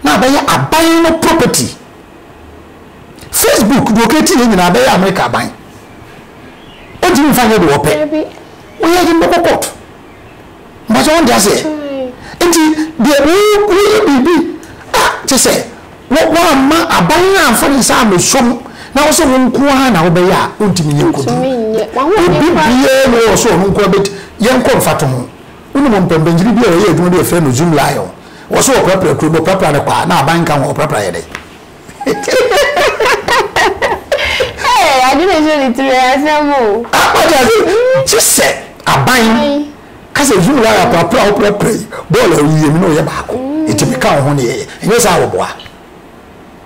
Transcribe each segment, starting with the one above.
na be ya aban no property Facebook do keti ni na be ya America aban o di mfa ye do ope o ye di mbokot ma so ndia se enti de we bibi ah te se wo ma aban na amfa ni sa me som na wo so nko ha na wo be ya o ntimi nye kodu bibi no so nko bet ye nko mfato ho unu mo mpembenjiri bi o ye adwuma de fe no Zoom lion wo so opera kuro opera ne kwa na aban kan opera ye de I didn't really tell you. Just say aban kase Zoom lion opera ball you no ye baako it be kan ho ne ye enye sa wo boa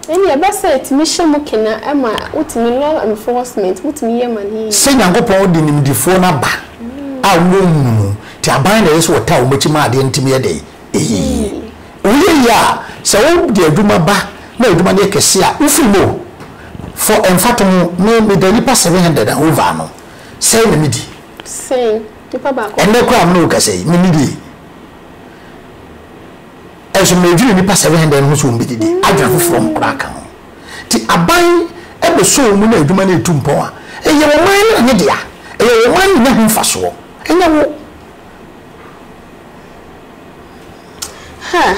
eni e ba say it mission mukina ema utimi law enforcement utimi ye mani se nyankopon de nimdifo na ba a wo mu ti aban na yeso wota wo machi ma de ntimi ye de oye ya se wo de adwuma ba na adwuma ne kese a ufimo for enfato me de lipa 700 and over no say me di say lipa ba ko ene ko am no kase me di eso me dwiri lipa 700 no so mbi di adwa from kraka ti aban e be so mu na adwuma na etumpon a eye wo man ne dia eye wo man ne hu faso enya wo ha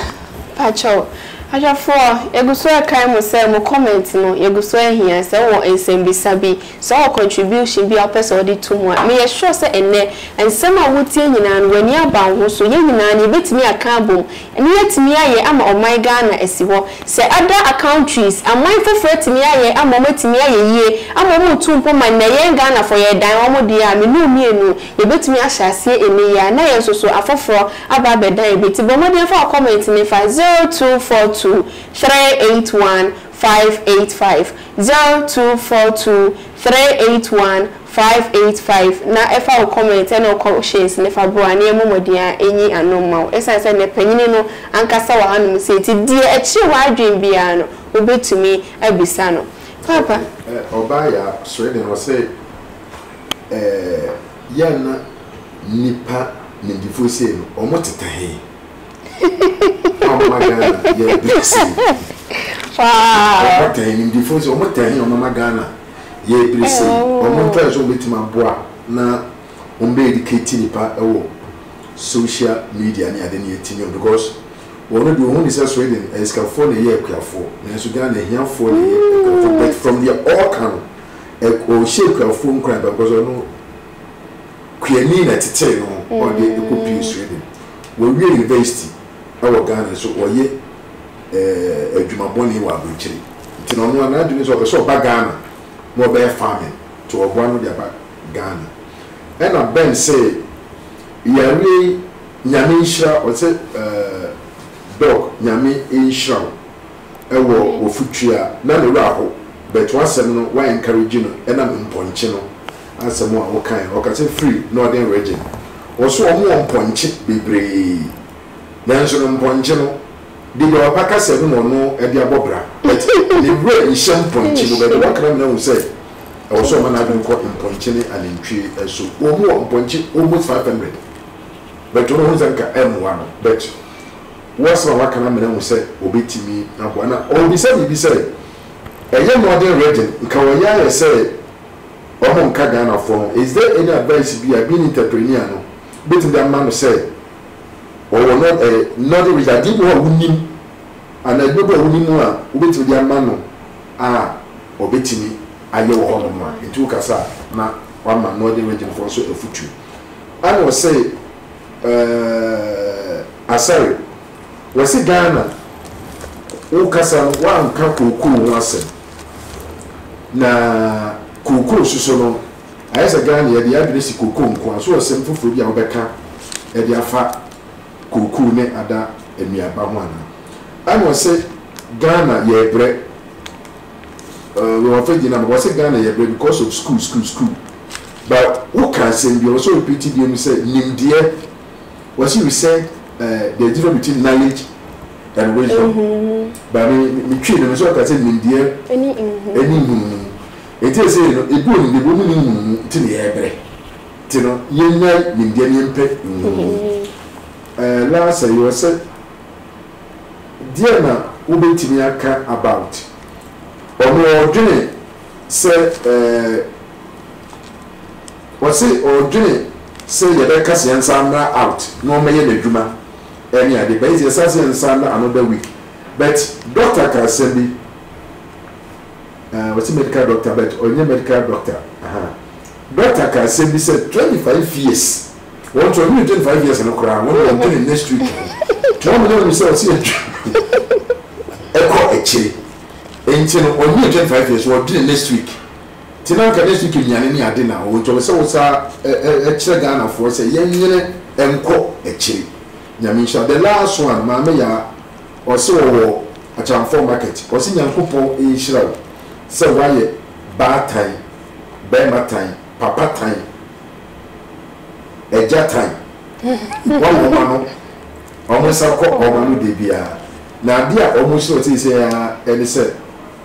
pacho aja for eguso akai mo say mo comment no eguso ehia say wo ensembisa bi so wo contribution bi opese odi to mo me ye sure say enne ensem a wotie nyina no wani aba ho so ye nyina ne betimi aka bom ene yetimi aye ama oman Ghana esi ho say other countries amman foforo timi aye ama matimi aye yie ama mo tumpo man na ye Ghana for ye dan wo mo dia me no mienu ye betimi ahyase ene ya na ye so afoforo aba bedan e beti bo mo dia fa comment ne fa 0242 381 585 0242 381 585 na efa comment na questions ne fa bro ani emomodia enyi anoma esa se ne panyini no ankasa wa hanu se ti die echi wa adwen bia no obetumi abisa no papa obaya Sweden was say yana nipa ndifo se no omotetahe Ghana, yeah, blessing. Wow. What time before so much time on Mama Ghana, yeah, blessing. On tries to meet my boy now, on be educating social media near the near team because one of the only Sweden is California year careful. Nancy Ghana here for the but from the all can or shake a phone crime because I know Queen at 10 or the copy Sweden. We really university. Our Ghana so oye adwumaboni wa abunchiri nti no no na adwumi so so ba Ghana no be farming to ogwanu dia ba Ghana ena ben say yare nyame nhira o say dog nyame nhira ewo ofutua na ne raho but wasem no wa encourage no ena mponche no asem a wo kan o ka say free northern region wo so o mo mponche bebre nanso no mponche no de do apaka se no no e de abobra but the way in sham ponche no be the wakra na wo say e wo so ma na do ko mponche ni anentwie so o mo mponche almost 500 but no ho zanka m1 but what's my wakra na wo say obetimi abo na o bi say eye modern region nka wo ya say o mo nka Ghana for is there any advice be a being entrepreneur no betim that man say or not not the result who win and I go win more ubeti dia man no obetimi aye wo hono ma ntu kasa na one man no the region for so a future and was say asari we say Ghana o kasa wa nka kokuru wase na kokuru suso no ayesa Ghana ye dia adresi kokuru nko so asem foforo bia obeka e dia fa kuku ne ada emiaba ho ana and was say Ghana ye bre we were fed in was say Ghana ye bre because of school but who can say be also repeated him say nimdie was you said the difference between knowledge and wisdom but me treat them so I say nimdie any it is say no e go ni de bo ni ti ne ye bre ti no yenya nimdie ni mpe last you said dear na ubetimi aka about ono odwene se wase odwene se yebe kase yansa out no meye na dwuma any ade but yes as yansa another week but doctor can say be what's medical doctor but only medical doctor doctor can say be said 25 years want to 25 years no cry one do next week no me say see echo eche enti no only 25 years what do next week tina ka next week nyane ni ade na o to say wo sa eche Ghana for say yenyene enko eche nyamisha the last one ma me ya o se wo achamfo market o se nyankopon e hira se waye batan bematan papatan ejatan wo mano omo sako omanu de bia na dia omo so ti se ya ene se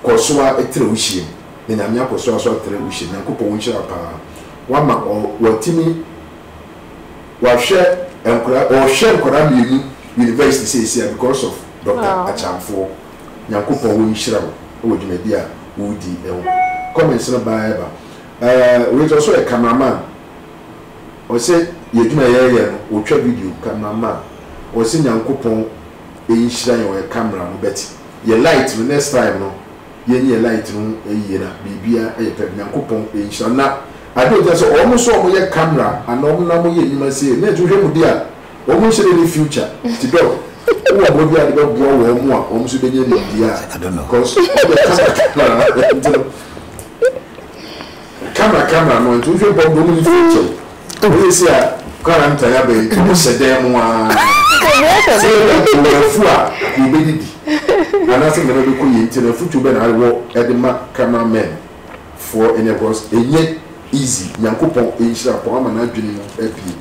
kosoa etre wuhie na nyamia kosoa so etre wuhie nyankopon hira pa wa ma watimi wa hwe enkora o hwe enkora mienu university say because of Dr. Achamfo nyankopon wo hira wo dwumadi a wodi ewo comments na baeba we also a cameraman o say yedwuma yeye no wo twa video cameraman o say nyankopon hira ye camera no beti ye light no next time no ye light no eyi na bibia e pe nyankopon hira na ade just almost so mo ye camera and no na mo ye nyima say na tu hwemu dia o mo hire ni future ti do wo bo dia de bo wo mo a o mo so be nye ni dia I don't know because camera no tu hwe bo mo ni future we see a quarantine ya be to se dem wa fu a ku be didi ana se ngere be ku yi nti na future be na wo edema cameraman for any boss enye easy nyankopon enhira po ama na adwene no apie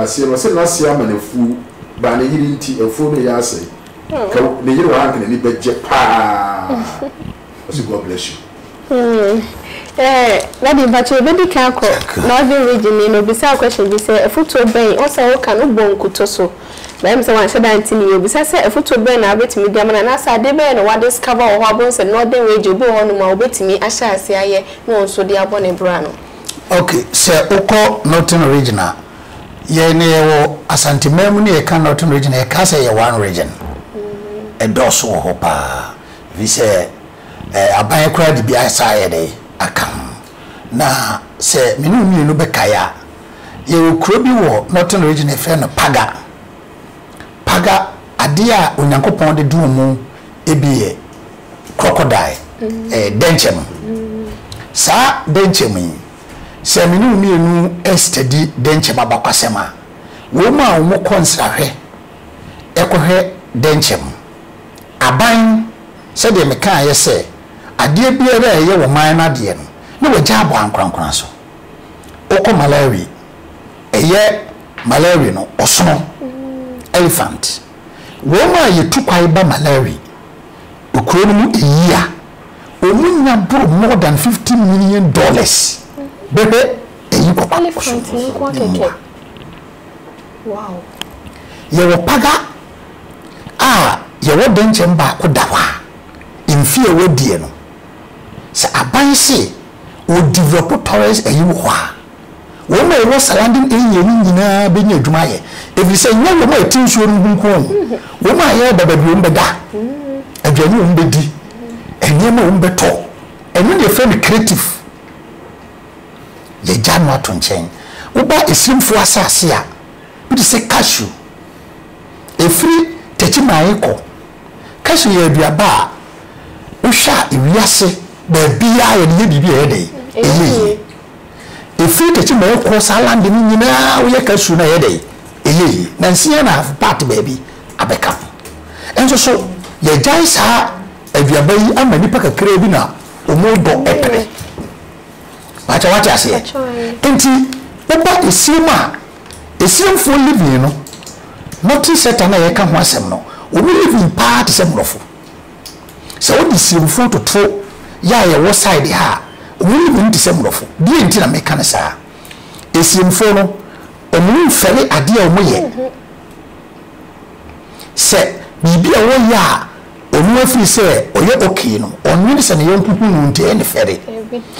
asie no se na asie ama na fu ba na yiri nti efu no ya ase ka ne yiri wa hankene ni beje pa God bless you Ladi bacho bedi kako Northern region no bisa question bi say efuto ben o say o kan ubon kutoso ba em say wan sheda ntini yo bisa say efuto ben na betimi dia mana na say de ben no wa discover o abon say Northern region bi ho no ma obetimi ahya ase aye no so de abone bra no okay say uko Northern region ye ne wo Asante Memu ne e kan Northern region e ka say ye one region e doso ho pa vi say aban kura di bia sa ye dey akam na se menu mienu bekaya ye okro bi wo Northern region e fe no paga ade a onyankopon de du mu ebiye crocodile denchem sa denchem se menu mienu estedi denchem abakwasema wo ma wo konsahwe ekohwe denchem aban se de meka ye se ade biara ye wo man na de no na wagya abo ankrankran so oko Malawi eye Malawi no osono elephant wo ma ye tukwai ba Malawi okuro no mu eyiya omunya bro more than $50 million bebe eyi ko elephant ni kwa keke wow ye wo paga ye wo denchem ba ko dawa imfie wo die no sa abanse o develop tourist eyi wo ha wo ma wo surrounding area ni nyina benya adwuma ye ebi say nya wo ma etinsuo no hunko wo ma ye babadu mbeda adwani wo mbedi enyema wo mbeto enu ne fe creative ye janu atonchen wo ba esimfo asase a bi say cashew efri techiman ko cashew ye aduaba usha iwiase be bia ye ne bibia ye dey efi techi me ko salande ni nyina wo ye cashew na ye dey na nsia na part baby abeka enso so ye jai sa aduaba yi amani pa kakra bi na omodo epere wacha ase enti oba esimfo living no nothing set na ye ka ho asem no obi living part semrofo so what is your photo to ya ye wo side ha we living the same rofo di enti na meka na sa esimfo no omu fere ade a omu ye se bibia wo ya onu afiri se oye okay no onu ni se ne yonkuku nu nte ne fere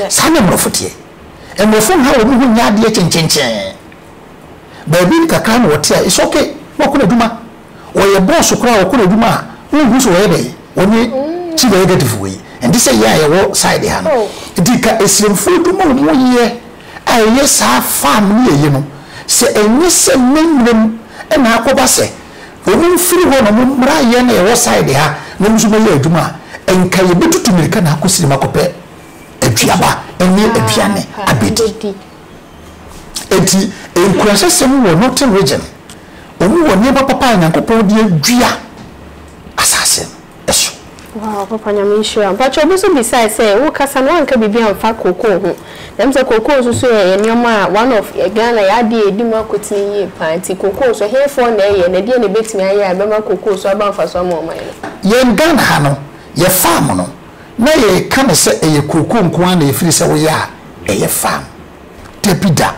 sa ne mrofotie emrofo ha wo hu nya de chenchenchen baby kakra no wote a is okay wo ko aduma oye boss kra wo ko aduma hu so we dey oni chi be negative we and this say ya wo side ha no dika esimfo duma wo ye aye sa fam ni ye no se enye se memrem na akoba se onu firi ho no mra ye na wo side ha no mzuma ye aduma enka ye betutu mirika na akosiri makope aduaba enye aduane abedi enti enkurase sem wo northern region omu wo ne papa nyankopon de adua assassin eso wow papa nyamisho but obuso besides say wo kasa no anka bibia amfa koko ho dem say koko so ye nyoma one of Ghana ya de edimu akotini ye panti koko so here na ye na de ne betimi aye abema koko so abanfa so ma oman ye Ghana ha no ye farm no na ye kan se ye koko nko an na ye firi se wo ya ye farm debida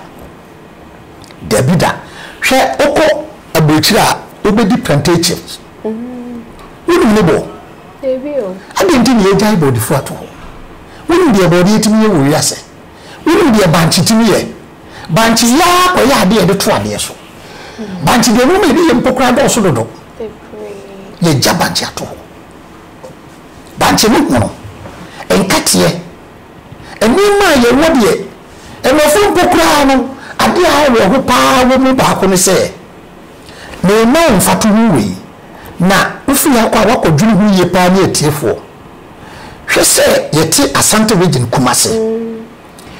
hwe oko abochira obedi plantations wonu ne bo ebio adenti ne ye jai body fu ato wonu de body etimi ye wo yase wonu de banchi timi ye banchi ya ko ya de de to ade so banchi de no me de ye mpokra do so dodo ye jabanchi ato banchi no enkatie enima ye wodie enofo mpokra no ade a wo ho pa wo mu ba ko ne se me no mfatu wi na ufi ya kwa wako dwuni hu ye pa ni etiefo hwe se yeti Asante region Kumase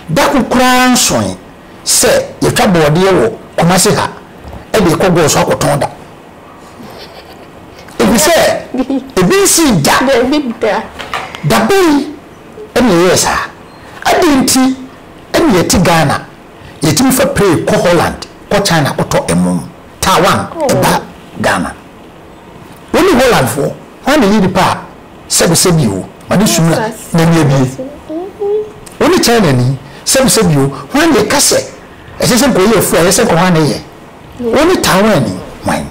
da kukura nson se yetwa bode wo Kumase ha e be kogo so akoton da ebi se ebi si da bei ene yesa adenti ene yeti Ghana yeti mfa pray ko Holland ko China ko to emu Taiwan eba Ghana woni Holland fo wana yidi pa sebi o mani sumla na mi abi woni China ni sebi o wana kase esese ko ye fu esese ko wana ye woni Taiwan ni wan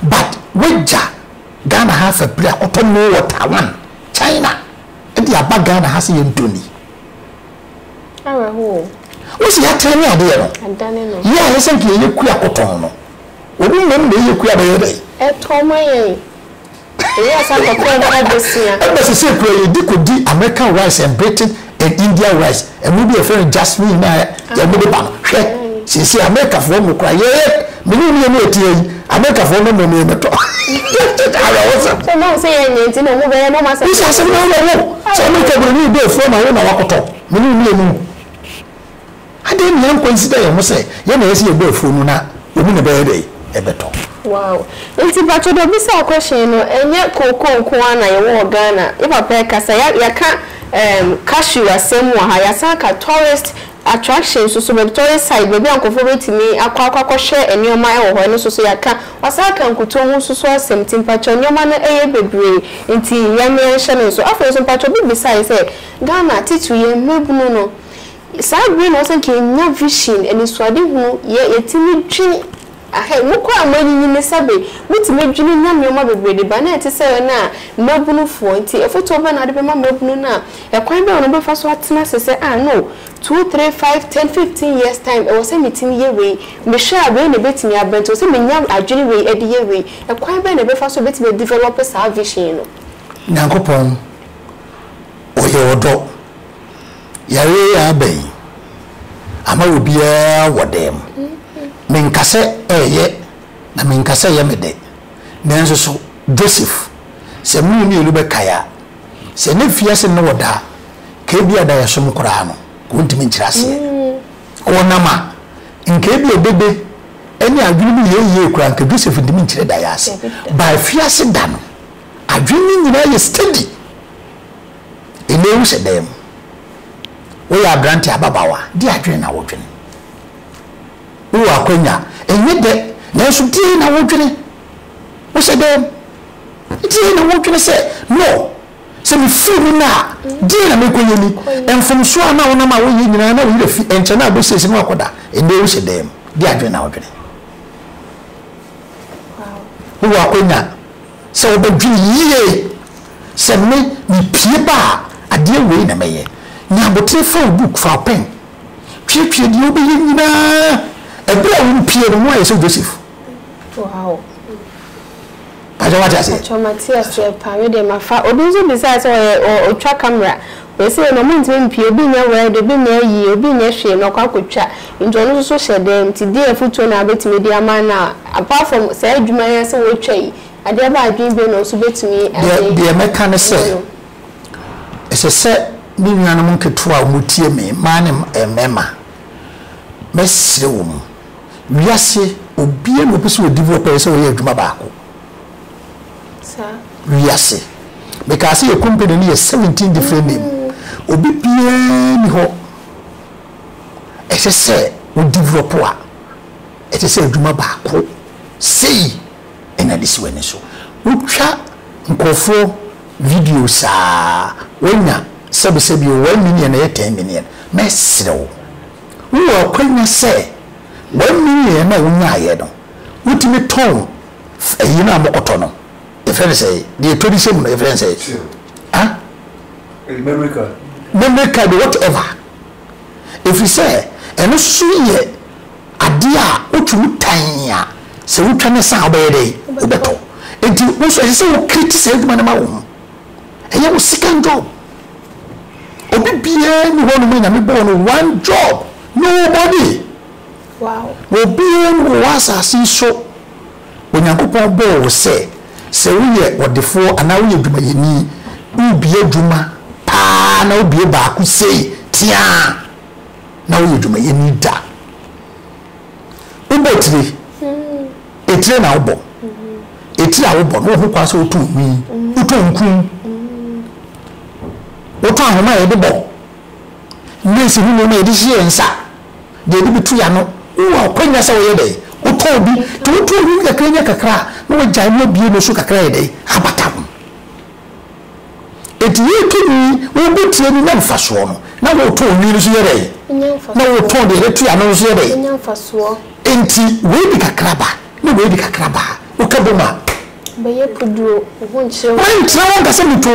but weja Ghana have a play ko to no Taiwan China ndi aba Ghana ha se ye ndoni awe ho o si ya tani ade no adane no ya esese ke ye ku akoton no obi nem de ye ku abayede etomaye yes I got to this year but say pray di American rice and Britain and India rice and maybe a friend Jasmine na ya me de ba hwe say America for mo kra ye me ni no etie America for no me to ara what's so no say anything no mo be no ma say this is no no so America be ni dey for na we na wakoto me ni ade ni an consider you say ye na yesi ye be for no na obi na be dey ebeto wow nti bacho do bisa question no enye koko nko ana ye wo Ghana e papa kasa ya ka cashew asem wa ha ya saka tourist attractions so be tourist side be ankofo betimi akwa hwe enioma e wo ho no so ya ka wasaka nkuto hu so asem timpacho enioma na eye bebre nti ya me hye no so afro so pacho bi bisa say Ghana titu ye mebunu no sa green no say ke nya vision eni suade hu ye timi twi ahe muko amani ni sabe mutime dwini nyame oma bebrede ba na ete se na mabunu fo nti efoto ba na de be ma mabunu na ekwan be ono be fa so atena sese no 2 3 5 10 15 years time e wo se mitimi ye we me sha be na betimi abento se me nya adwini we edi ye we ekwan be na be fa so betimi develop sa vision no nyankopon oye odo yare ya ben ama obi a wodem minkase eye na minkase ye mede nanso so Joseph se mu ni elu be kaya se ne fiase ne woda ka bia da yesom kora no ko ntimi nkirase wonama nke bia obebe eni adwini bi ye kura nka Joseph ntimi nkire da yase ba fiase da no adwini nyina ye steady ene wu se dem wo ya branti ababawa di adwini na wodwini wo akonya enye de nanso die na wodwene wo se dem die na wodwene se no se me furu na die na me konya ni enfom so ana wona ma wo yi nyina na wo yi fi enche na bo sese no akoda ende wo se dem di adwene na wodwene wo akonya so obedwi yie se me pie ba ade we na meye nya botre fa book fa pen twie di obeyi nyina ebra wo pie no ayeso Joseph wow ajo what I say Matias pa we dey mafa obi nso besides o twa camera we say no mo ntwe pie obi nya we de bi na yi obi nya hwe no kwa kotwa njo no so hye dem ti dey foto na betime di ama na apart from say adwuma ya say we twa yi ade ba adwin be no so betime de meka ne say ese se ni nuanom keto a mutie me ma ne mema mesre wo mu wiase obi no pese o developer say o ye adwuma ba ko wiase because your company is 17 different name obi pie ni ho ese se o developer a ese se adwuma ba ko sei ena disi wani so utwa nkofo videos a wonya sebi 1 million na 10 million mesrew wo kwanya se 1 million na wonya aye no utimi ton eyi na mokoto no the friend say the tradition no friend say memory card whatever if you say eno so ye ade a otu tan a se wotwa ne sa obeyede obeto enti wo so say wo criticize man ma wo eye wo second job obi bia ni ho no na me born one job nobody wow obi no wasasi so onyankopon bo wo say se wiye wodefo ana wiye dwuma yeni ubie dwuma pa na ubie ba ku sei tia na wiye dwuma yeni da ubotri etire na ubo etire a ubo no ho kwaso otu mi otu nkun otu ahoma ye de bo nesi hu no na edi hie nsa de de bitu ya no wo kwanya sa wo ye de otu bi to otu bi kakra kakra no jai no bie no so kakra ye de abatam eti yekini wo butie ni na mfaso no na wo to ni no so ye de na wo to de retu ya no so ye de nya mfaso enti we di kakra ba na we di kakra ba o kaboma beye puduro ho nche wan trawo ga se mito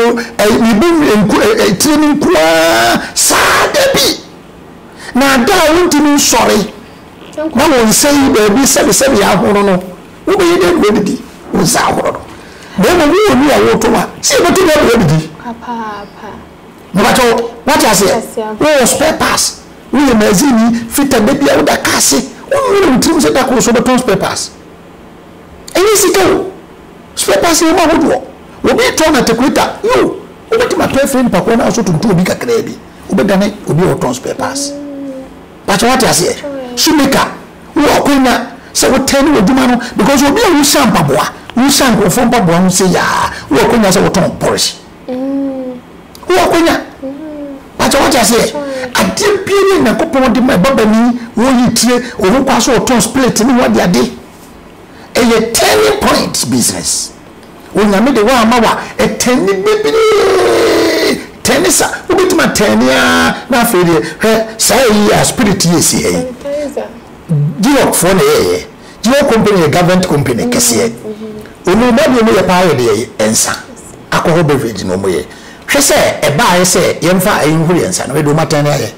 ni bi training kwa sadabi na da wonti ni sori na won sei be bi se ya horo no wo be de wo di wo sa horo no be mo wo ni awo to wa se be to wo di papa no what I say wo spare pass wo mazini fita be bia wo da kase wo ni trim se da ko so be ton spare pass eni sika spare pass e ma wodo wo be to na tekwita yo wo be ma to friend pa ko na so to bi kakra bi wo be dane obi o ton spare pass but what I say shumeka wo kwenya se wo tani wo duma no because obi a wo shampa boa wo shampa fo mpa boa no se ya wo kwenya se wo ton polish wo kwenya but what I say ade bi na kopon de ma baba ni wo yitire wo kwa so ton split ni wo de ade a turning point business wo nyame de wa amawa a turning bibiri tenisa wo bituma tenia na afede he sai ya spirit yesi he Gio for ne Gio company government company kese onu ma bi mu ye pa ye de ensa akoho beverage no mo ye hwese e ba ye se ye mfa ayin huri ensa no we do matane aye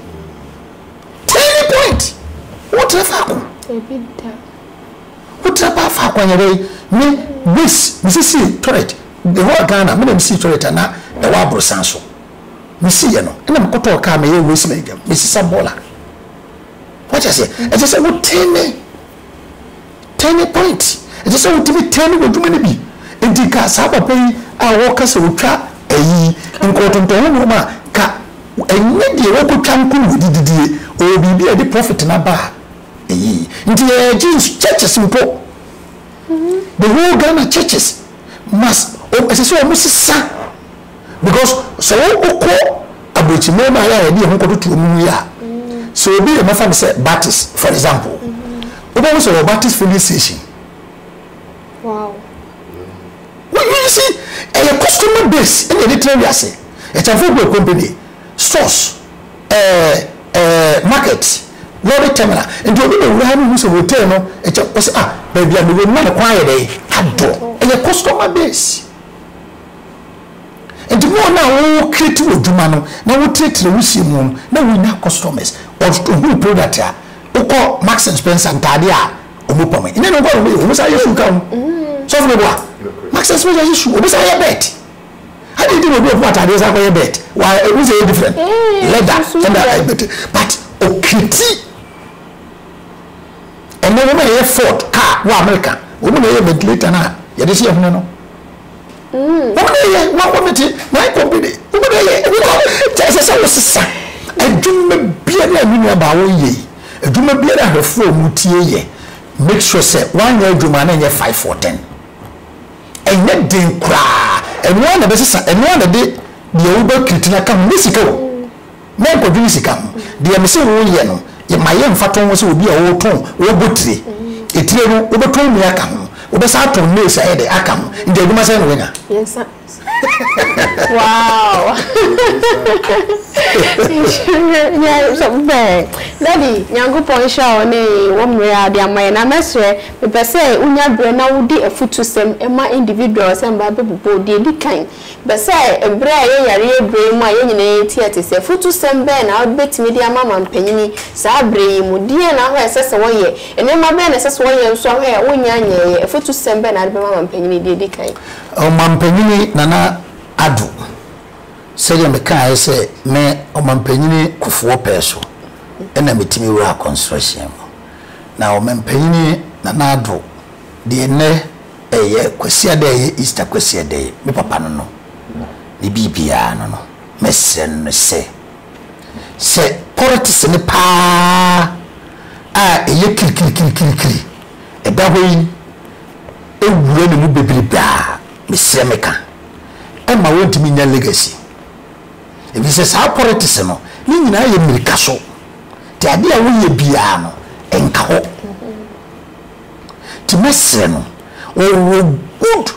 turning point what refa ko ebida what refa fa ko nyere me this misisi toilet the whole Ghana me dem see toilet na e wa brosan so misi ye no ina mkoto ka me ye wesi me gam misi sabola what I say it is a what 10 point it is a what 10 wo dwuma ne bi indika sa papa yi a wo ka se wotwa ayi nkotonto ho ma ka enye de wo kotwa nkun dididie o bibi e de profit na ba ayi nti Jesus churches mpo the whole Ghana churches must so almost sa because so oko abochi mo ma ya de ho kototo mu ya so be a mafam say Baptist for example obo so Baptist filling station wow you see a customer base in the trade say it's a food company stores market lorry terminal and you know we have so hotel no it's baby and we no quiet dey ado a customer base no na wo create odwuma no na wo treat le wusie mu na we na customers or who product ya ukọ Max and Spencer ntade a omopam ina no go we say yesu kan so for boa Max and Spencer yesu obi say ye bet how did you do what ade say ko ye bet why it was different leather but okiti and no woman ye Ford car wa America woman ye ventilator na ye dey see ehun no what committee my company we say was adwuma bia na nunu ba wo ye adwuma bia na hwefo mu tie ye make sure say one year adwuma na ye 5 for 10 enye den kra enwo na be sesa enwo na de de wo ba kritina ka musika wo me ko dwini sika de me se wo ye no ye maye mfaton wo se obi a wo ton wo botire etire no wo beton mi aka ho wo be sa ton ne se e de aka ho inde adwuma se no wenya yes sir wow yeah so bad daddy nyankopon sha oni wo mre ade amaye na mesre me pese unya bre na wodi afutusem ema individual sem ba bebubo de di kan pese ebre ye yare ebre mu aye nyina tiate se afutusem be na betimi de amama mpanyini sa bre mu de na ho esese wo ye enema be na esese wo ye nso ho ya wonya nya afutusem be na de mama mpanyini de di kan o mampanyini nana adu sɛdeɛ meka sɛ me ɔmampanyini kufuo pɛ so ɛna metimi wura construction na ɔmampanyini nana adu deɛ nɛ ɛyɛ kwasia dɛ ɛyɛ Easter kwasia dɛ me papa no no ne bibia no no mesrɛ no sɛ politics ne paa a ɛyɛ kirikirikirikiri ɛda hɔ yi ɛwura ne mu bebribaa mesrɛ meka ɛma wɔntimi nya legacy ebi sɛ saa politics no ni nyina yɛ mirika so te ade a woyɛ bia no enka ho ti mesre no o good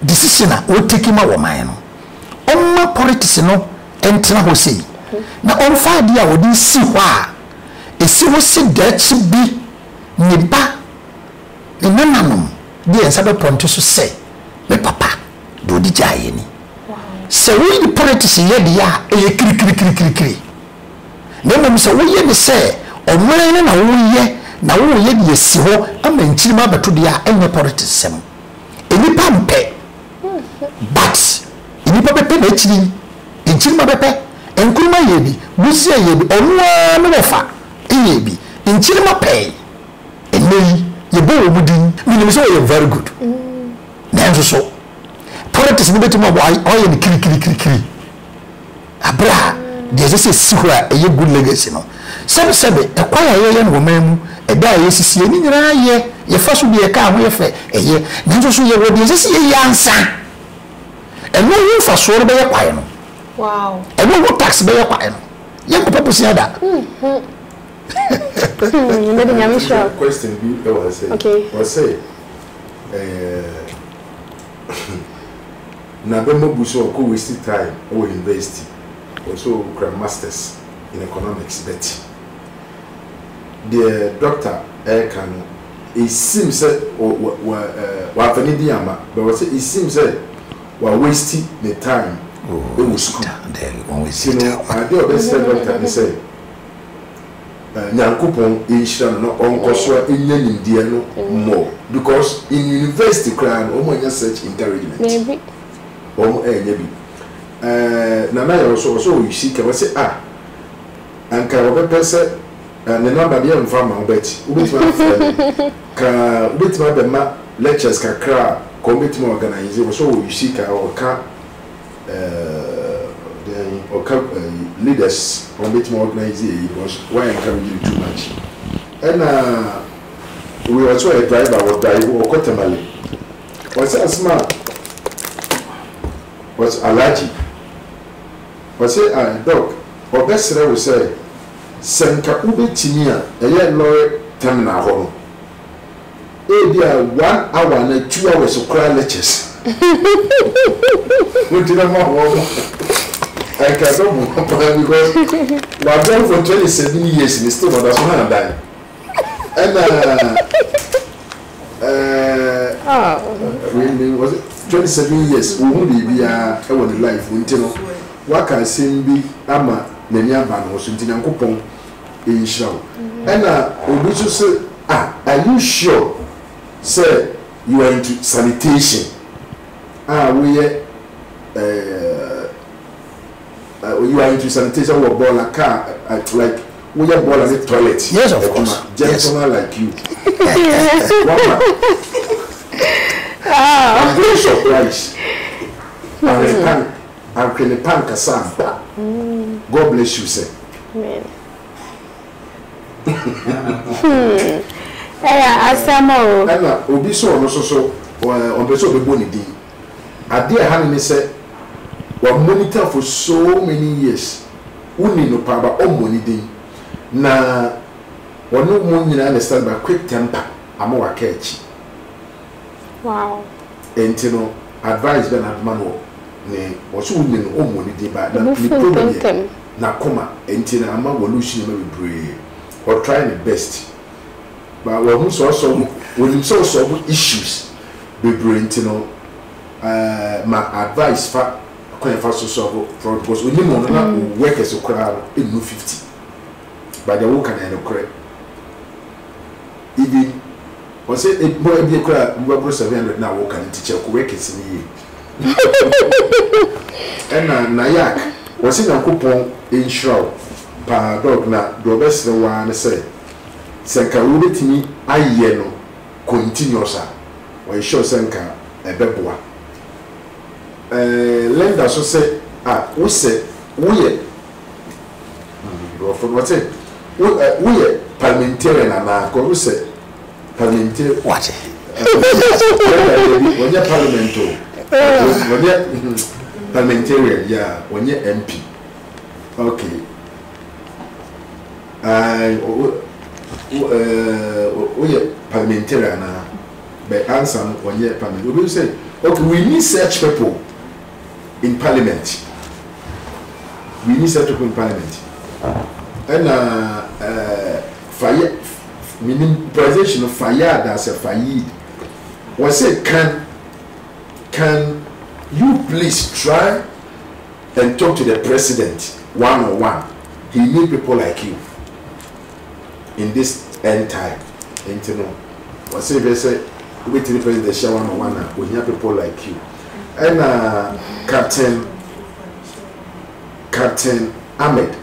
decision a o take ma wo man no ɔma politics no entena ho sei na ɔmfa ade a wodi si hɔ a esi ho se dachi bi ne ba ne nananom de ensa be ponto so sɛ me papa do di jaye ni se we the politics ye dia e kiri na mo se we ye ne se omre ne na wo ye na wo ye de si ho ama nchiri ma beto dia enye politics sem enipa mpe but enipa bepe na chiri nchiri ma bepe enkuruma ye bi busia ye bi onwa me befa ye bi nchiri ma pe enei ye bo wo mudin minim se ye very good na enso so politics ni betu ma boy oye ni kiri abra de se sihura eye good legacy no sebe e kwaya ye no mamu e da ye sisi ni nyina ye fa so bi e ka ho ye fe eye nanso so ye wo de se ye yansa e no yin fa so be ye kwaya no wow e no wo tax be ye kwaya no ye ko papo sia da maybe nyame sure question bi e wa say okay wa say na be mo buso ko waste time o university also grand masters in economics bet the doctor can it seems wa fani di ama but we say it seems wa waste the time o was school then when we see no I do best doctor and say nyankopon inshira no onko so enya nimdie no more because in university crown o mo nya search encouragement maybe omo enya bi na na yo so you see ka we say anka wo be pese ne number dey mfa ma obeti obetima ka obetima be ma lectures kakra ko obetima organize so you see ka o ka leaders obetima organize because why encourage you too much and we also a driver or drive or kotemale was smart was allergy was say dog or best we say senka ubetini a eye lorry terminal ho e dia 1 hour na 2 hours of cry lectures we did more I can't know because we have done for 27 years in still that's one and die and really was it 27 years wo hu bibia e won life nti no waka sembi ama nani aba no so nti Nyankopon e nhira wo na obi so say are you sure say you are into sanitation we you are into sanitation or ball a car like we are ball in the toilet. Yes, of course. Gentleman like you. I'm very surprised. I'm going to panic a son. God bless you, sir. Amen. Asamo. Ella, obi so no so on person be boni di. Ade a han me say we monitor for so many years. Uni no pa ba o moni di. Na wono mo nyina understand by quick temper ama wa ka echi. Wow. Enti no advice be na man wo ne wo so uni no o moni di ba na ni problem na koma enti na ama evolution ma be brave. Or trying the best. But we also solve issues. We bring my advice for solve because we need to work as a crowd in 50. But the work and correct. Even was it a boy be a crowd, we were 700 now work and teacher work is in you. And Nayak was in a coupon in shroud. Pa dog na do best the one say senka wo betimi aye no continuous we sure senka ebeboa lender so say we say we do for what say we parliamentarian na ko we say parliamentarian what when you parliamentarian yeah when you MP okay we parliamentarian by answer one year parliament. We say, okay, we need such people in parliament. We need such people in parliament. And fire meaning presentation of fire that's a fire. We say, can you please try and talk to the president one-on-one? He need people like you in this end time. You know, what say they say we to the president share one-on-one we have people like you. And Captain Ahmed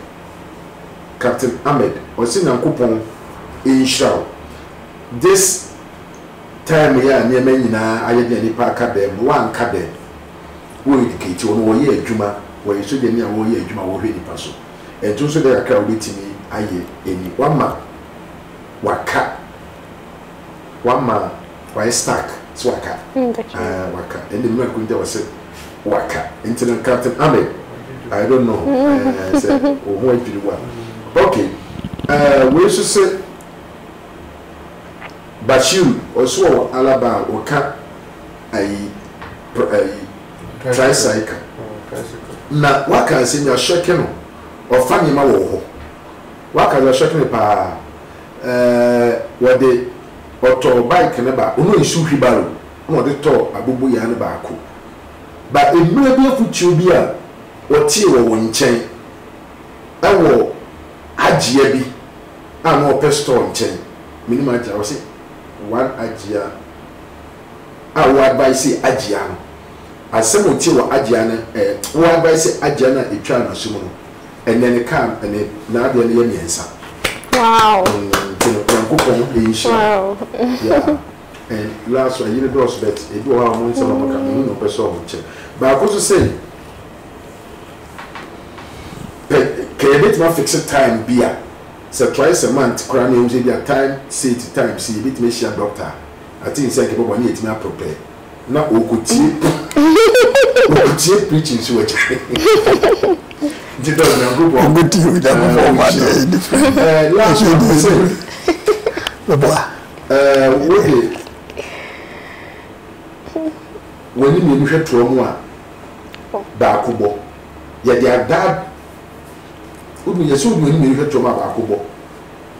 was in a coupon in show. This time here near me na I had any park them one cabin. We educate you on 1 year Juma where you should be near 1 year Juma already pass. And also they are crowd with me aye any one man waka why stack swaka waka and the man couldn't was waka internet Captain Ahmed I don't know say or who do one okay we should say Bashir also Alaba waka a tricycle na waka say you shaking or funny ma wo waka you shaking pa what the auto bike neba ono isu hibaro no de to abubu ya ne ba ko ba emre bi afuchu bi a wotie wo nchen ewo agye bi a no pesto nchen minimum agye wo se one agye a wo advice agye no asem wotie wo agye na wo advice agye na etwa na so no and then it come and it na de ne yemiensa. Wow. Wow. Yeah. And last one, you know, but it do have one sort of no person check. But I also say, can you make my fixed time beer? So twice a month, crying their time, say to time, see, bit me share doctor. I think it's like a one year to prepare. Now, Okuti preaching switch. Last when you mean to one Bakubo, yet their dad would be a soon when you heard to my Bakubo.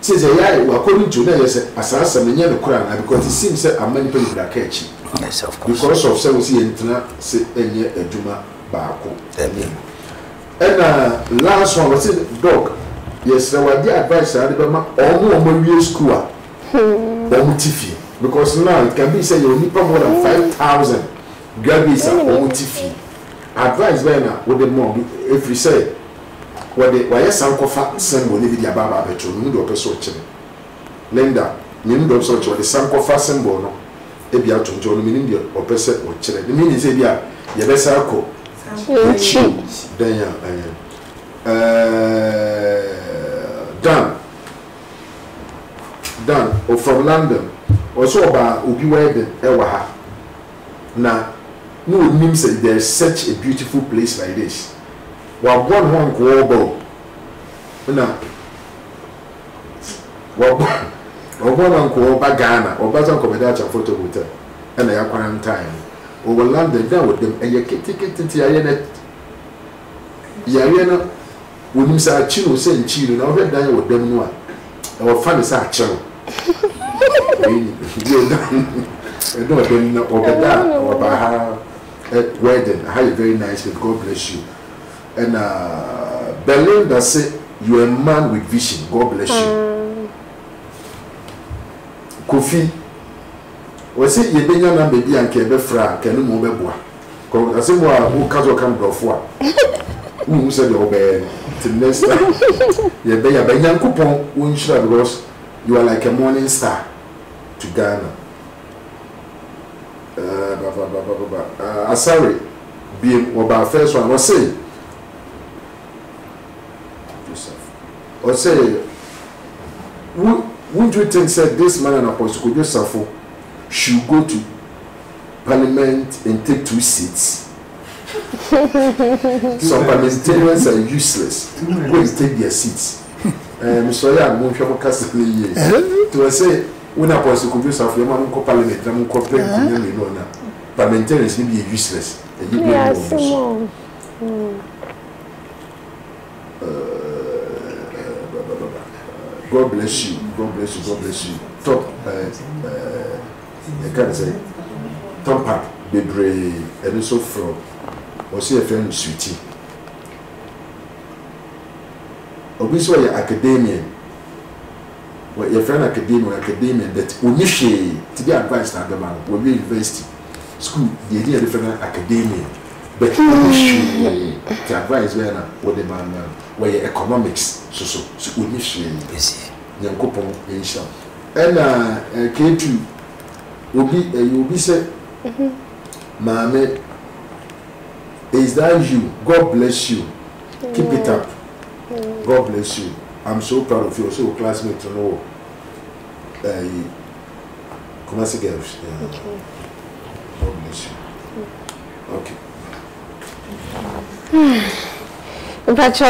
Says a according to them, as I said, the crown because it seems that many people are catching. Yes, of course. Because of say we see entina say enye adwuma baako. And last one was it dog. Yes, there were the advice I remember omo school. Omo tifi. Because now it can be say you need more than 5,000 graduates omo tifi. Advice when with the mom if we say what the why sankofa symbol ni bi ababa betro no do person kire. Linda, me do so kire the sankofa symbol no e bia tonjo no me ni o person o kire. The meaning say bia ye be sa ko then Dan or from London also about obi wedding ewa na no means that there's such a beautiful place like this wa born one go na wa born one go Ghana or bazan komeda photo hotel and ya quarantine over London down with them and you get Yariana would say a chino send chino, now red down with them one. Our fun is our channel. I don't know over that or by her wedding. How very nice, but God bless you. And Berlin that say you're a man with vision. God bless you. Kofi was it you bring your baby and Kebe Fra, can you move boy? I say, well, who can't come before. Who said you obey till next time? You be a young coupon, won't you? Because you are like a morning star to Ghana. Sorry, being about first one was say, or say, wouldn't you think said this man and apostle could just suffer should go to Parliament and take 2 seats? Some parliamentarians are useless. Go and take their seats. So yeah, I'm going to cast the years. To say, when a person could use of your man co parliament, I'm comparing parliamentarians will be useless. God bless you. God bless you. God bless you. Top, I can't say, top part, Bebre, and also from. Or see a friend sweetie. Obviously, you're academian. Well, your friend academian that initiate to be advised at the man will be university school. The idea different academian, but initiate to advise where the man where economics so initiate. Yes, young couple initial. And K2 will be said, Mame. Is that you? God bless you. Keep it up. God bless you. I'm so proud of you. Also, classmate to know. Kumasi girls. Okay. God bless you. Okay. Pacho,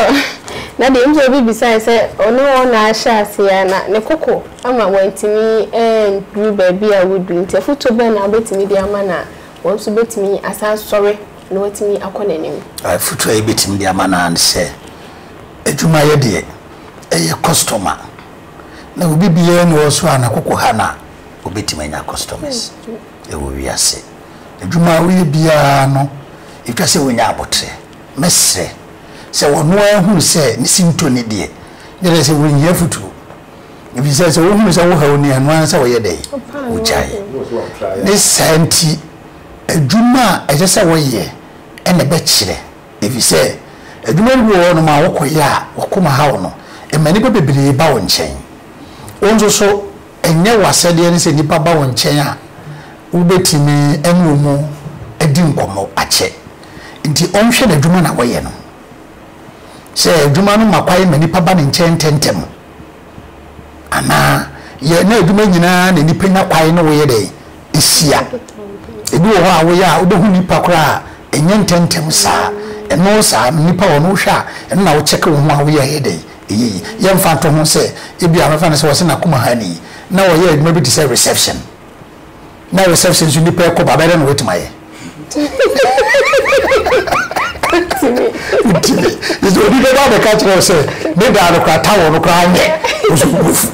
na the mzo bi bisa say ono na ahia ase na ne koko ama wantimi do baby a would do nti foto be na betimi dia ama na won so betimi asa sorry no wetimi akona nim ai futu e betim dia mana an se adwuma ye de e customer na obi biye no so ana kokko ha na obetim anya customers e wo wiase adwuma we bia no e twa se wonya abotre mesre se wono ahu se ni sinto ne de yele se wonya futu e se wohu se wo ha oni anu an se wo ye de wo chai ni santi adwuma eje se wo ye ene be kire efi se adwuma wo no ma wo koya wo kuma ha wo no e mani be bebere ba wo nchen onzo so enye wasede ne se nipa ba wo nchen a wo betimi enu mu edi nkomo ache nti onhwe na adwuma na wo ye no se adwuma no makwai mani pa ba ne nchen tentem ana ye na adwuma nyina na nipa nya kwai no wo ye de esia ebi wo ha wo ya obehu nipa kora enye ntentem sa eno sa nipa wo no hwa eno na wo check wo ho a wo ye de eyi ye mfa to ho se ebi amefa ne se wo se na kuma hani na wo ye maybe to say reception na reception so nipa ko ba bere no wetumaye is odi be ba be catch no say me da no kwa tawo no kwa anye osukufu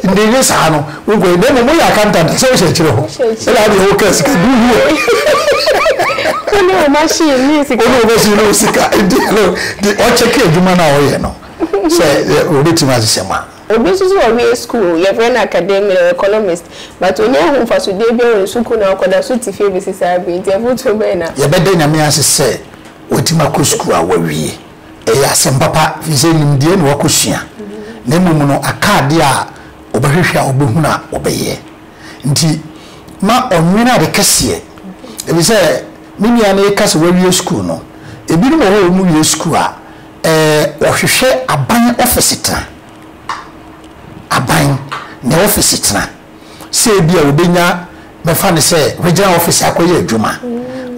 ndeye saa no wo go dem mo ya accountant so she chire ho ela de ho case ka du here no machine music ono go si no sika di o check eduma na o ye no say o betima asema obi so we school your friend academic economist but onye hu fa so dey be on school na okoda so ti fe be sisa be ti foto be na ye be de nyame ase say otima ko school a wawie e ya sem papa fi se nimdie na wakosua na mumu no akade a obahwehwe a obehu na obeye nti ma onwena de kese e bi se mimia na kase wawie school no ebi no ho mu wie school a ohwehwe aban office tra aban na office tena se bia obenya mefa ne se regional office akoye adwuma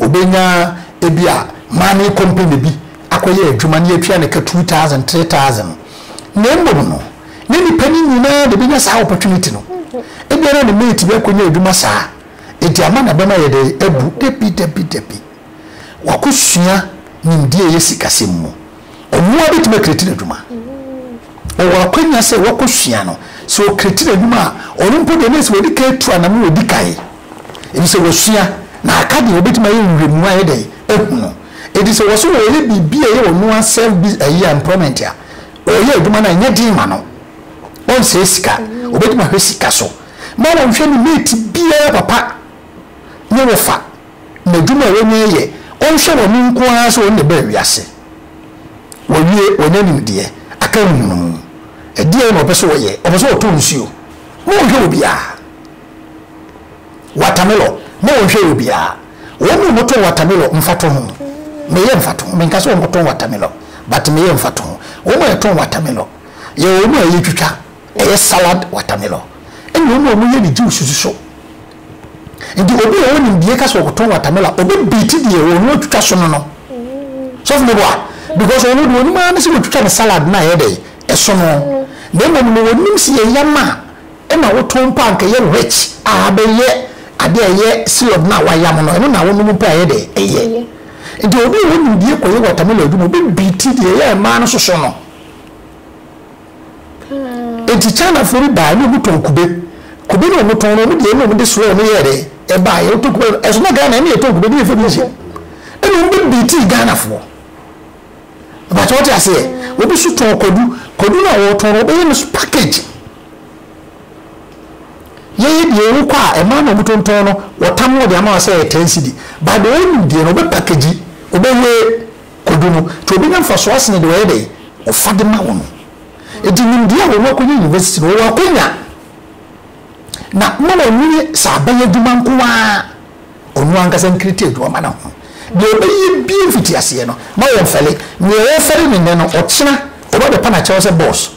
obenya ebia money company bi akoye adwuma ne atwa ne ka 2000 3000 na mbom no ne ni pani nyina de benya sa opportunity no ebia na ne mate bi akoye adwuma sa enti ama na bema ye de ebu depi wakosua nimdie yesikasem mu omuwa bitime create adwuma o wakwanya se wakosua no so create adwuma onumpo de nese wodi ka tu anam wodi kai ebi se wasua na akade obitima ye nwemu aye de ehunu edi se waso wo ye bibia ye wonu self business employment ya o ye adwuma na nya din ma no on se sika obitima hwe sika so ma won hwe ni mate bia papa nye wofa na adwuma we nye ye on hwe wo nko ara so on de ba wiase wo wie onanim de aka nunu edie no peso ye opeso oto nsuo mo hwe obia watermelon mo hwe obia wo mo to watermelon mfato ho me ye mfato me nka so mo to watermelon but me ye mfato wo mo to watermelon ye wo mo ye twitwa e salad watermelon eni wo mo ye ni juice so ndi obi wo ni die ka so ko to watermelon obi beat die wo no twitwa so no so me boa because wo no do ma na se twitwa salad na ye dey eso no dem no wonim si ye yama e na wo ton pank ye rich abe ye ade ye syrup na wa yam no eno na wo num pa ye de eye ndi obi wonim die ko ye watermelon obi obi biti die ye ma no so no enti chana fori ba ni obi ton kube no mo ton no die no mo de so no ye de e ba ye to kube eso na Ghana ni ye ton kube ni fe bi si eno obi biti Ghana fo but what I say obi su ton kodu na wo ton obi no package ye die wo kwa e ma na mo ton no wo tam wo de ama say 10 cedi but the one die no be package obi we kodu no to obi na faso asene de we de o fade ma wo no e di nim dia wo ko university wo akonya na mo na ni sa ba ye duma nko wa onu ankasa nkriti do ma na ho de obi bi fiti ase no ma wo mfele ni wo fere ni ne no o chena o ba de pana chawo boss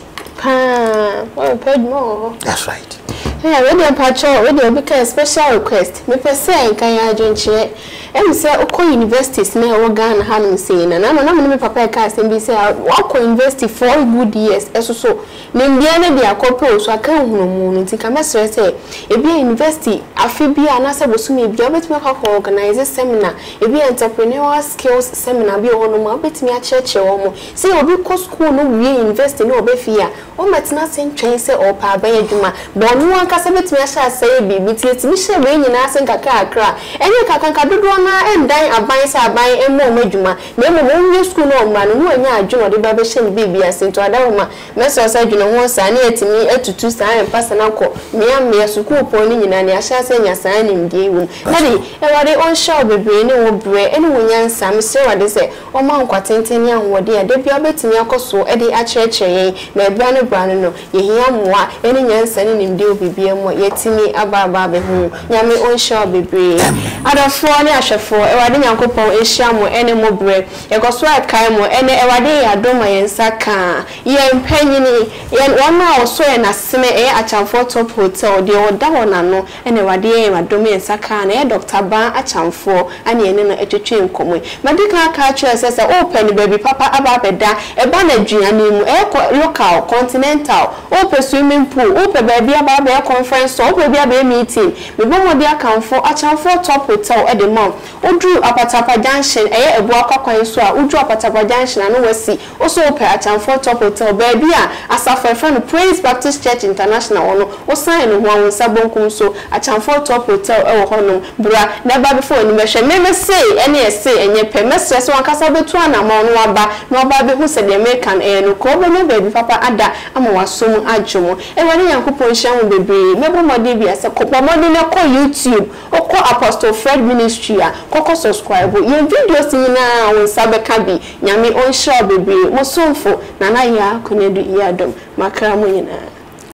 oh paid more that's right we dey patrol we dey be special request me person kan ya adwenche em say okọ universities na wo Ghana hanum say na me papa ka say be say okọ university for good years eso so me bia na dia akọpọ so aka hunumu nti ka mesere say e bia university afi bia na say bosu me bia betime ka organize seminar e bia entrepreneurial skills seminar bia wono ma betime a cheche wo mo say obi ko school no wie university no obefia o metina sentwen say o pa ba adwuma bonu aka say betime a sha say bibi tietimi hye we nyina say kaka akra enye kaka dodo na endan aban sa aban emo madwuma na emo wo school no omra no anya adwuma de ba be hye ni bibi asento adawoma meso sa adwuma ho sa na etimi atutu sa empasa na ko me school po ni nyina ne ahya sa nya sa ni ndie wu na de e wade on show bebre ne wo bre ene wo nyansa me se wade se o ma nkwatenten ya nwode ya de bia betimi akoso e de akyerɛkyerɛ na ebra ne bra no ye hia moa ene nyansa ne ndie obibi emo yetimi ababa be hu nyame on show bebre adafo ne ahwefo e wade nyankopɔn ehia mo ene mo bre e koso akai mo ene e wade ya doma yensa ka ye mpanyini ye wona oso e na seme e achamfo top hotel de o da wona no ene wade ye adoma yensa ka na e Dr. Ban achamfo ane ene no etwetwe nkomwe madika ka kire sese open baby papa aba beda e ba na duane mu e local continental open swimming pool open baby aba be conference open baby aba meeting me bo mo de akamfo achamfo top hotel e de mom odru Apatapa Junction eye ebu akokwan so a odru Apatapa Junction anu wasi oso ope Achamfo Top Hotel baby a asafa friend Praise Baptist Church International ono o sign no ho awon sabonkum so Achamfo Top Hotel e wo honom bra never before ni behwe me say ene say enye pe mesre so ankasa betu anama no aba no aba be hu se the American no ko be me baby papa ada ama wasom adwomo e wani yankopon hia ho bebre mebo mode bia se kopomode ne ko YouTube okọ Apostle Fred Ministry a kokọ subscribe ye videos ni na won sabe ka bi nyame on share bebre mo somfo na na ya konedu iya dom makra mo nyina